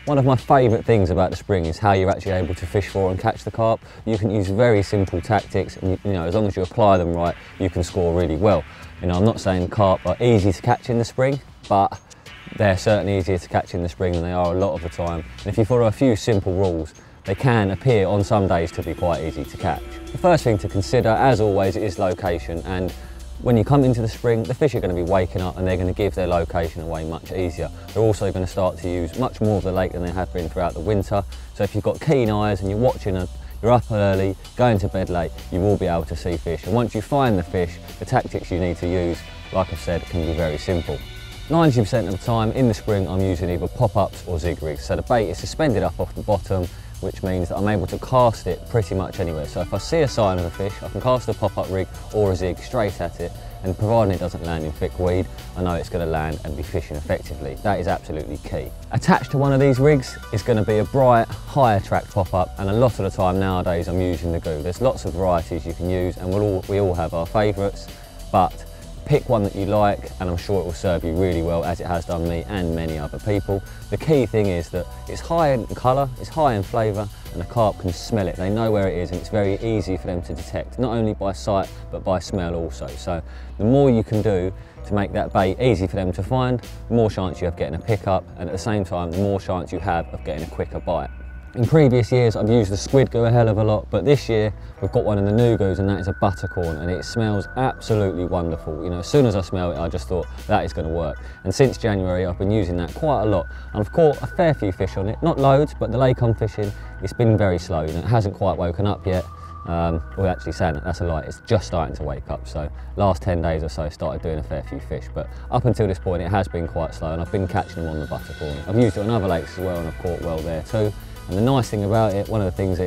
One of my favourite things about the spring is how you're actually able to fish for and catch the carp. You can use very simple tactics, and you know, as long as you apply them right, you can score really well. You know, I'm not saying carp are easy to catch in the spring, but they're certainly easier to catch in the spring than they are a lot of the time. And if you follow a few simple rules, they can appear on some days to be quite easy to catch. The first thing to consider, as always, is location. And when you come into the spring, the fish are going to be waking up and they're going to give their location away much easier. They're also going to start to use much more of the lake than they have been throughout the winter. So if you've got keen eyes and you're watching, you're up early, going to bed late, you will be able to see fish. And once you find the fish, the tactics you need to use, like I've said, can be very simple. 90% of the time in the spring, I'm using either pop-ups or zig rigs. So the bait is suspended up off the bottom, which means that I'm able to cast it pretty much anywhere. So if I see a sign of a fish, I can cast a pop-up rig or a zig straight at it, and providing it doesn't land in thick weed, I know it's going to land and be fishing effectively. That is absolutely key. Attached to one of these rigs is going to be a bright, high attract pop-up, and a lot of the time nowadays I'm using the Goo. There's lots of varieties you can use, and we all have our favourites, but pick one that you like, and I'm sure it will serve you really well, as it has done me and many other people. The key thing is that it's high in colour, it's high in flavour, and the carp can smell it. They know where it is, and it's very easy for them to detect, not only by sight, but by smell also. So the more you can do to make that bait easy for them to find, the more chance you have of getting a pickup, and at the same time, the more chance you have of getting a quicker bite. In previous years, I've used the squid Goo a hell of a lot, but this year we've got one of the new Goos, and that is a buttercorn, and it smells absolutely wonderful. You know, as soon as I smell it, I just thought that is going to work. And since January, I've been using that quite a lot, and I've caught a fair few fish on it. Not loads, but the lake I'm fishing, it's been very slow. You know, it hasn't quite woken up yet. Well, actually saying that, that's a lie, it's just starting to wake up. So last 10 days or so, I started doing a fair few fish, but up until this point, it has been quite slow, and I've been catching them on the buttercorn. I've used it on other lakes as well, and I've caught well there too. And the nice thing about it, one of the things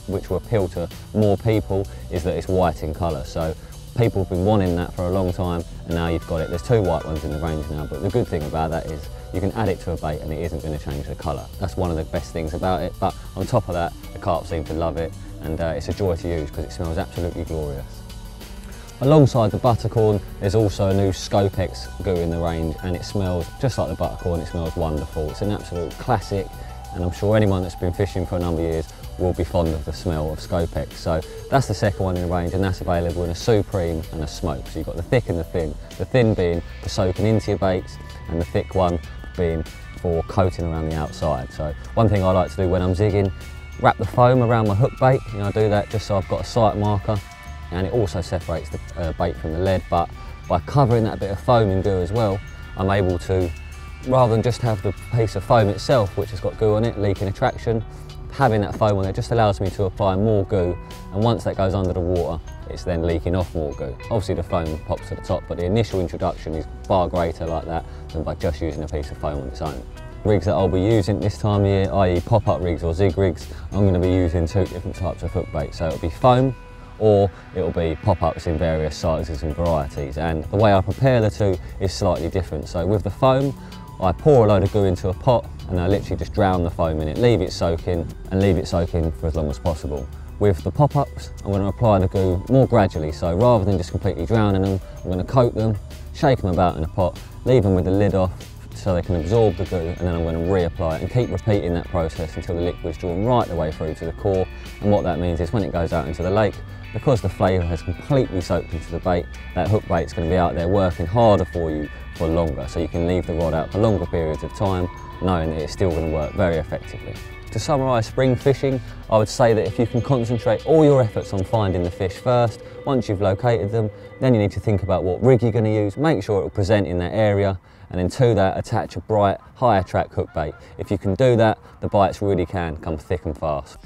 which will appeal to more people, is that it's white in colour. So people have been wanting that for a long time, and now you've got it. There's 2 white ones in the range now, but the good thing about that is you can add it to a bait and it isn't going to change the colour. That's one of the best things about it. But on top of that, the carp seem to love it, and it's a joy to use because it smells absolutely glorious. Alongside the buttercorn, there's also a new Scopex Goo in the range, and it smells just like the buttercorn. It smells wonderful. It's an absolute classic, and I'm sure anyone that's been fishing for a number of years will be fond of the smell of Scopex. So that's the second one in the range, and that's available in a Supreme and a Smoke. So you've got the thick and the thin. The thin being for soaking into your baits, and the thick one being for coating around the outside. So one thing I like to do when I'm zigging, wrap the foam around my hook bait. You know, I do that just so I've got a sight marker, and it also separates the bait from the lead. But by covering that bit of foam in Goo as well, I'm able to, rather than just have the piece of foam itself, which has got Goo on it, leaking attraction, having that foam on there just allows me to apply more Goo, and once that goes under the water, it's then leaking off more Goo. Obviously the foam pops to the top, but the initial introduction is far greater like that than by just using a piece of foam on its own. Rigs that I'll be using this time of year, i.e. pop-up rigs or zig rigs, I'm going to be using 2 different types of hook bait. So it'll be foam, or it'll be pop-ups in various sizes and varieties, and the way I prepare the two is slightly different. So with the foam, I pour a load of Goo into a pot, and I literally just drown the foam in it, leave it soaking, and leave it soaking for as long as possible. With the pop-ups, I'm going to apply the Goo more gradually, so rather than just completely drowning them, I'm going to coat them, shake them about in a pot, leave them with the lid off so they can absorb the Goo, and then I'm going to reapply it and keep repeating that process until the liquid's drawn right the way through to the core. And what that means is when it goes out into the lake, because the flavour has completely soaked into the bait, that hook bait's going to be out there working harder for you for longer, so you can leave the rod out for longer periods of time, knowing that it's still going to work very effectively. To summarise spring fishing, I would say that if you can concentrate all your efforts on finding the fish first, once you've located them, then you need to think about what rig you're going to use, make sure it will present in that area, and then to that attach a bright, high attract hook bait. If you can do that, the bites really can come thick and fast.